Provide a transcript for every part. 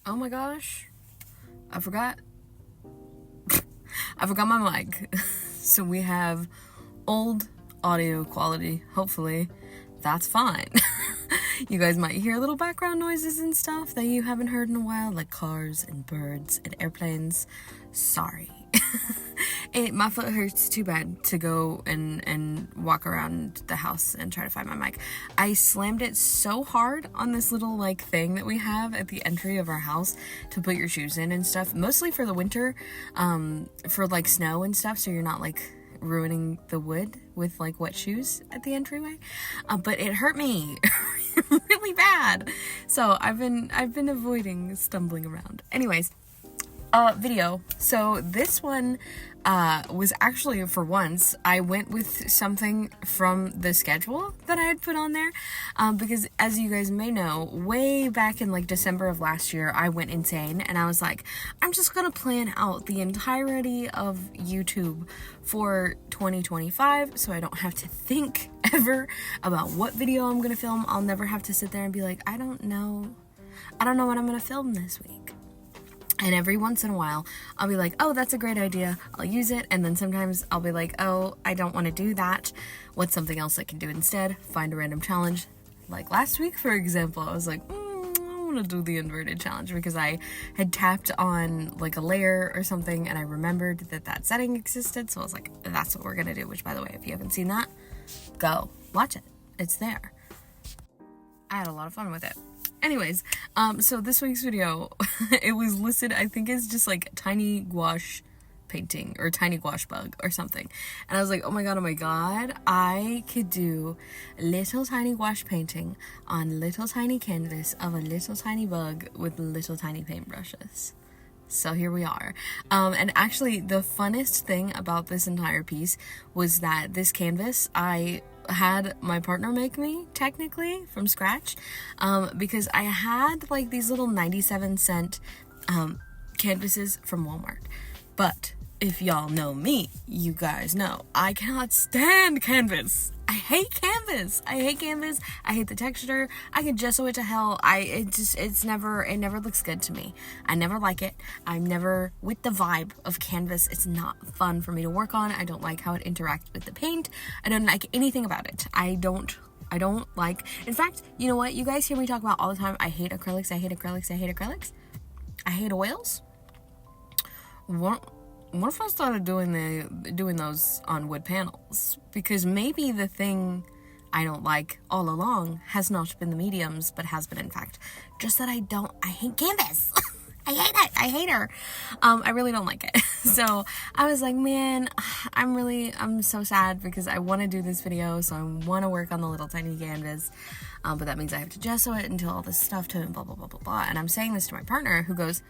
Oh my gosh, I forgot my mic. So we have old audio quality. Hopefully that's fine. You guys might hear little background noises and stuff that you haven't heard in a while, like cars and birds and airplanes. Sorry. My foot hurts too bad to go and walk around the house and try to find my mic. I slammed it so hard on this little like thing that we have at the entry of our house to put your shoes in and stuff, mostly for the winter, for like snow and stuff, so you're not like ruining the wood with like wet shoes at the entryway. But it hurt me really bad, so I've been avoiding stumbling around. Anyways, video. So this one was actually, for once, I went with something from the schedule that I had put on there, because as you guys may know, way back in like December of last year, I went insane and I was like, I'm just gonna plan out the entirety of YouTube for 2025 so I don't have to think ever about what video I'm gonna film. I'll never have to sit there and be like, I don't know what I'm gonna film this week. And every once in a while, I'll be like, oh, that's a great idea. I'll use it. And then sometimes I'll be like, oh, I don't want to do that. What's something else I can do instead? Find a random challenge. Like last week, for example, I was like, I want to do the inverted challenge because I had tapped on like a layer or something and I remembered that setting existed. So I was like, that's what we're going to do. Which, by the way, if you haven't seen that, go watch it. It's there. I had a lot of fun with it. Anyways, so this week's video, it was listed, I think it's just like tiny gouache painting or tiny gouache bug or something. And I was like, oh my god, I could do little tiny gouache painting on little tiny canvas of a little tiny bug with little tiny paintbrushes. So here we are. And actually the funnest thing about this entire piece was that this canvas, I had my partner make me technically from scratch, because I had like these little 97-cent canvases from Walmart. But if y'all know me, you guys know I cannot stand canvas. I hate canvas. I hate the texture. I can gesso it to hell. It never looks good to me. I never like it. I'm never with the vibe of canvas. It's not fun for me to work on. I don't like how it interacts with the paint. I don't like anything about it. I don't like, in fact, you know what? You guys hear me talk about all the time. I hate acrylics. I hate oils. What if I started doing those on wood panels? Because maybe the thing I don't like all along has not been the mediums, but has been in fact just that I hate canvas. I hate her. I really don't like it. So I was like, man, I'm so sad because I want to do this video, so I want to work on the little tiny canvas, but that means I have to gesso it and do all this stuff to it and blah blah blah blah blah. And I'm saying this to my partner, who goes,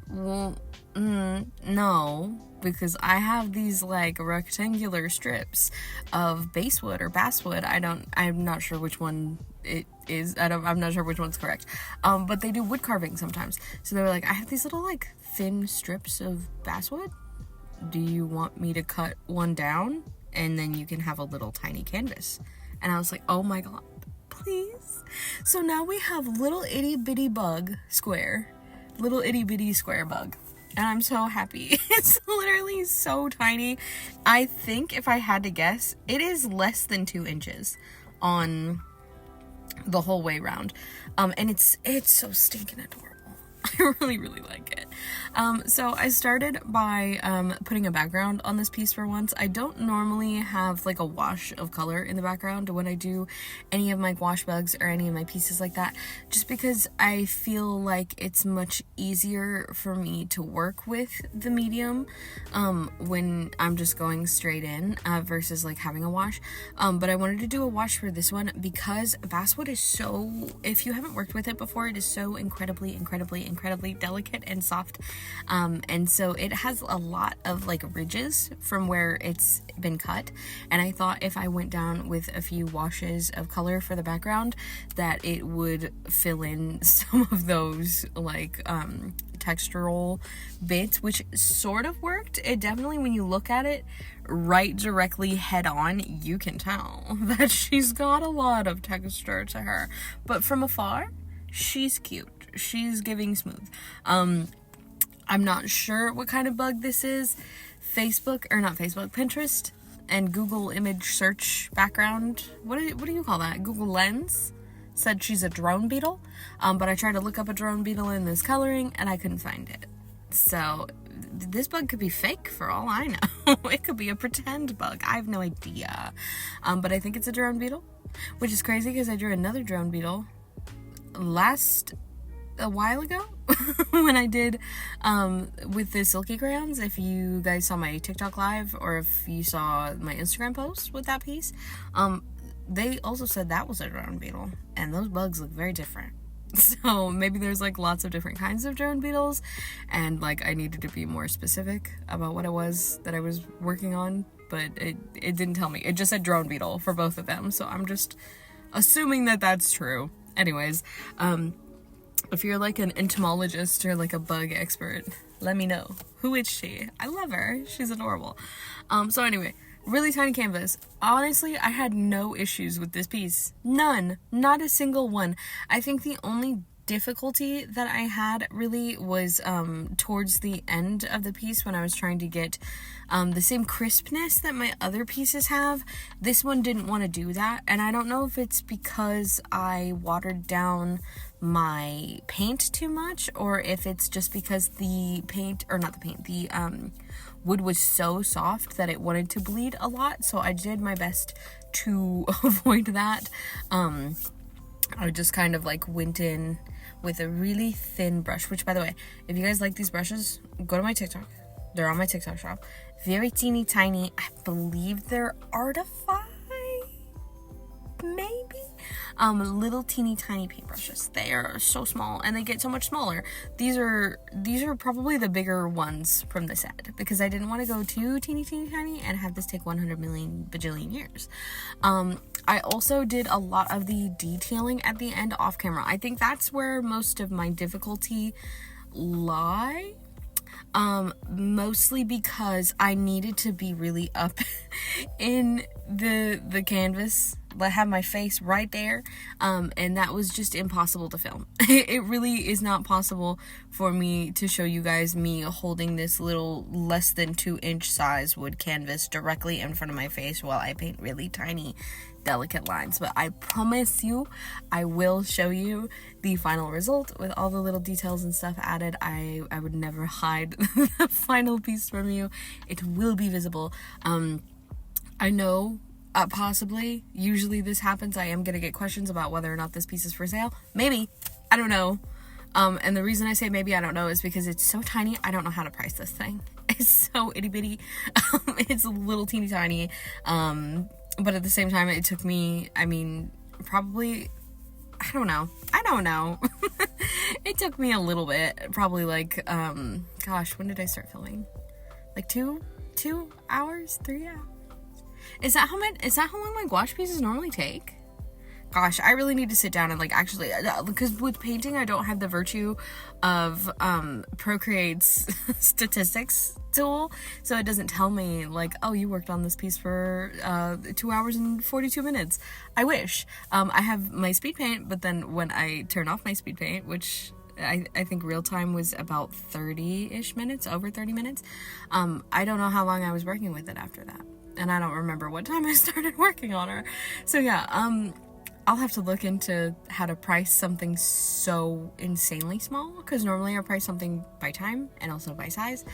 well, no, because I have these like rectangular strips of basswood or basswood. I'm not sure which one it is. I'm not sure which one's correct. But they do wood carving sometimes. So they were like, I have these little like thin strips of basswood. Do you want me to cut one down? And then you can have a little tiny canvas. And I was like, oh my god, please. So now we have little itty bitty little itty bitty square bug, and I'm so happy. It's literally so tiny. I think if I had to guess, it is less than 2 inches on the whole way around, and it's so stinking adorable. I really like it. So I started by putting a background on this piece for once. I don't normally have like a wash of color in the background when I do any of my gouache bugs or any of my pieces like that, just because I feel like it's much easier for me to work with the medium when I'm just going straight in versus like having a wash. But I wanted to do a wash for this one because basswood is so, if you haven't worked with it before, it is so incredibly delicate and soft, and so it has a lot of like ridges from where it's been cut, and I thought if I went down with a few washes of color for the background that it would fill in some of those like textural bits, which sort of worked. It definitely, when you look at it right directly head on, you can tell that she's got a lot of texture to her, but from afar she's cute. she's giving smooth. I'm not sure what kind of bug this is. Pinterest and Google image search background, what do you call that? Google Lens said she's a drone beetle, but I tried to look up a drone beetle in this coloring and I couldn't find it. So this bug could be fake for all I know. It could be a pretend bug. I have no idea. But I think it's a drone beetle, which is crazy because I drew another drone beetle a while ago when I did with the silky crayons. If you guys saw my TikTok live or if you saw my Instagram post with that piece, they also said that was a drone beetle, and those bugs look very different. So maybe there's like lots of different kinds of drone beetles, and like I needed to be more specific about what it was that I was working on, but it didn't tell me. It just said drone beetle for both of them, so I'm just assuming that that's true. Anyways, if you're like an entomologist or like a bug expert, let me know. Who is she? I love her. She's adorable. So anyway, really tiny canvas. Honestly, I had no issues with this piece. None. Not a single one. I think the only difficulty that I had really was towards the end of the piece when I was trying to get the same crispness that my other pieces have. This one didn't want to do that, and I don't know if it's because I watered down my paint too much, or if it's just because the wood was so soft that it wanted to bleed a lot. So I did my best to avoid that. I just kind of like went in with a really thin brush, which by the way, if you guys like these brushes, go to my TikTok. They're on my TikTok shop. Very teeny tiny. I believe they're Artify, maybe? Little teeny tiny paintbrushes. They are so small and they get so much smaller. These are probably the bigger ones from the set because I didn't want to go too teeny tiny and have this take 100 million bajillion years. I also did a lot of the detailing at the end off camera. I think that's where most of my difficulty lie. Mostly because I needed to be really up in the canvas, have my face right there, and that was just impossible to film. It really is not possible for me to show you guys me holding this little less than 2-inch size wood canvas directly in front of my face while I paint really tiny delicate lines. But I promise you I will show you the final result with all the little details and stuff added. I would never hide the final piece from you. It will be visible. I know possibly usually this happens. I am gonna get questions about whether or not this piece is for sale. Maybe. I don't know. And the reason I say maybe I don't know is because it's so tiny. I don't know how to price this thing. It's so itty bitty. It's a little teeny tiny. But at the same time, it took me, probably, I don't know. It took me a little bit, probably like, when did I start filming? Like 2 hours, 3 hours? Is that how long my gouache pieces normally take? Gosh, I really need to sit down and like actually, because with painting, I don't have the virtue of Procreate's statistics tool, so it doesn't tell me like, oh, you worked on this piece for 2 hours and 42 minutes. I wish. I have my speed paint, but then when I turn off my speed paint, which I think real time was about 30-ish minutes, over 30 minutes, I don't know how long I was working with it after that. And I don't remember what time I started working on her. So yeah, I'll have to look into how to price something so insanely small, because normally I price something by time and also by size,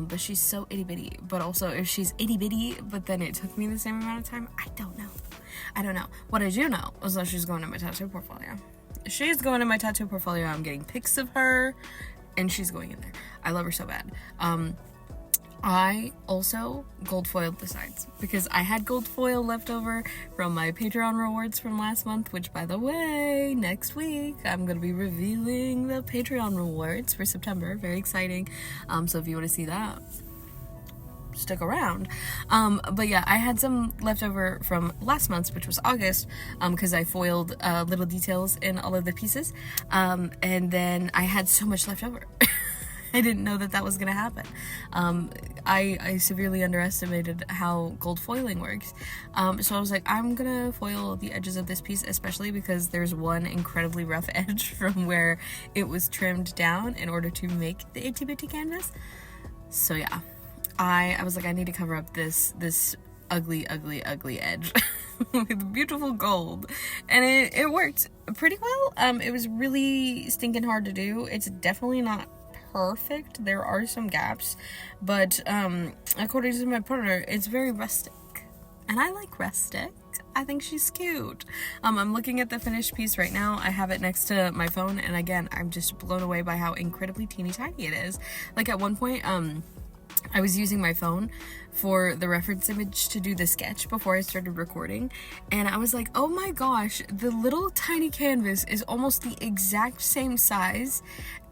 but she's so itty bitty. But also if she's itty bitty but then it took me the same amount of time, I don't know. What I do know is that she's going in my tattoo portfolio. She's going in my tattoo portfolio. I'm getting pics of her and she's going in there. I love her so bad. I also gold foiled the sides because I had gold foil left over from my Patreon rewards from last month, which by the way, next week I'm going to be revealing the Patreon rewards for September. Very exciting. So if you want to see that, stick around. But yeah, I had some left over from last month's, which was August, because I foiled little details in all of the pieces. And then I had so much left over. I didn't know that that was gonna happen. I severely underestimated how gold foiling works. So I was like, I'm gonna foil the edges of this piece, especially because there's one incredibly rough edge from where it was trimmed down in order to make the itty bitty canvas. So yeah, I was like, I need to cover up this ugly edge with beautiful gold, and it worked pretty well. It was really stinking hard to do. It's definitely not perfect. There are some gaps, but according to my partner, it's very rustic, and I like rustic. I think she's cute. I'm looking at the finished piece right now. I have it next to my phone, and again, I'm just blown away by how incredibly teeny tiny it is. Like at one point, I was using my phone for the reference image to do the sketch before I started recording, and I was like, oh my gosh, the little tiny canvas is almost the exact same size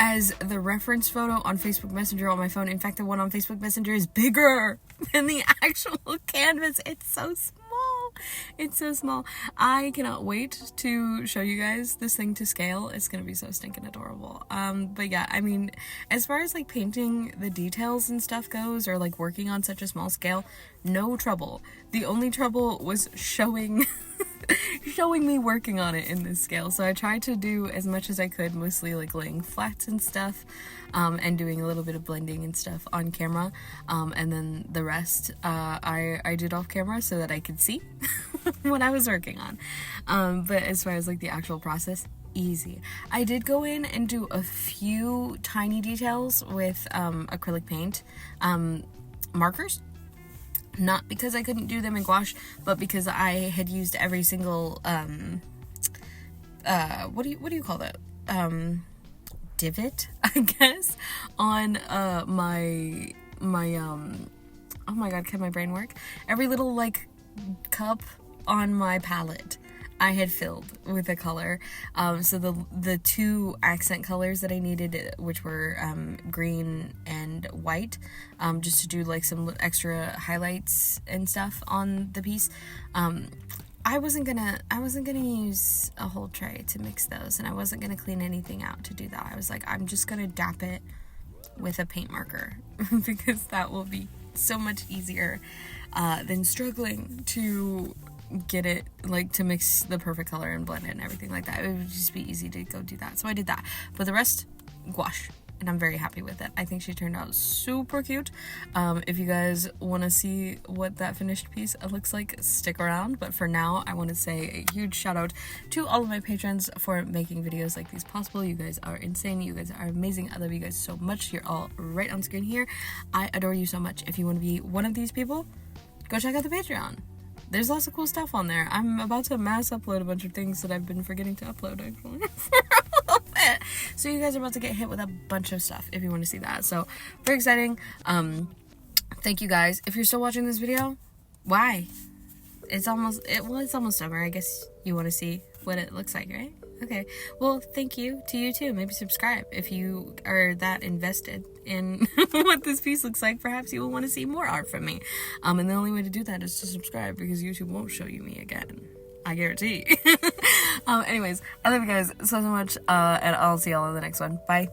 as the reference photo on Facebook Messenger on my phone. In fact, the one on Facebook Messenger is bigger than the actual canvas. It's so small. It's so small. I cannot wait to show you guys this thing to scale. It's gonna be so stinking adorable. But yeah, I mean, as far as like painting the details and stuff goes, or like working on such a small scale, no trouble. The only trouble was showing me working on it in this scale. So I tried to do as much as I could, mostly like laying flats and stuff, and doing a little bit of blending and stuff on camera, and then the rest I did off camera so that I could see what I was working on. But as far as like the actual process, easy. I did go in and do a few tiny details with acrylic paint markers. Not because I couldn't do them in gouache, but because I had used every single what do you call that? Divot, I guess, on my oh my god, can my brain work? Every little like cup on my palette I had filled with a color. So the two accent colors that I needed, which were green and white, just to do like some extra highlights and stuff on the piece. I wasn't gonna use a whole tray to mix those, and I wasn't gonna clean anything out to do that. I was like, I'm just gonna dap it with a paint marker because that will be so much easier than struggling to get it, like, to mix the perfect color and blend it and everything like that. It would just be easy to go do that. So I did that. But the rest, gouache. And I'm very happy with it. I think she turned out super cute. If you guys want to see what that finished piece looks like, stick around. But for now, I want to say a huge shout out to all of my patrons for making videos like these possible. You guys are insane. You guys are amazing. I love you guys so much. You're all right on screen here. I adore you so much. If you want to be one of these people, go check out the Patreon. There's lots of cool stuff on there. I'm about to mass upload a bunch of things that I've been forgetting to upload actually for a little bit. So you guys are about to get hit with a bunch of stuff if you want to see that. So very exciting. Thank you guys. If you're still watching this video, why? It's almost summer. I guess you want to see what it looks like, right? Okay. Well, thank you to you too. Maybe subscribe if you are that invested in what this piece looks like. Perhaps you will want to see more art from me. And the only way to do that is to subscribe, because YouTube won't show you me again. I guarantee. Anyways, I love you guys so much, and I'll see y'all in the next one. Bye.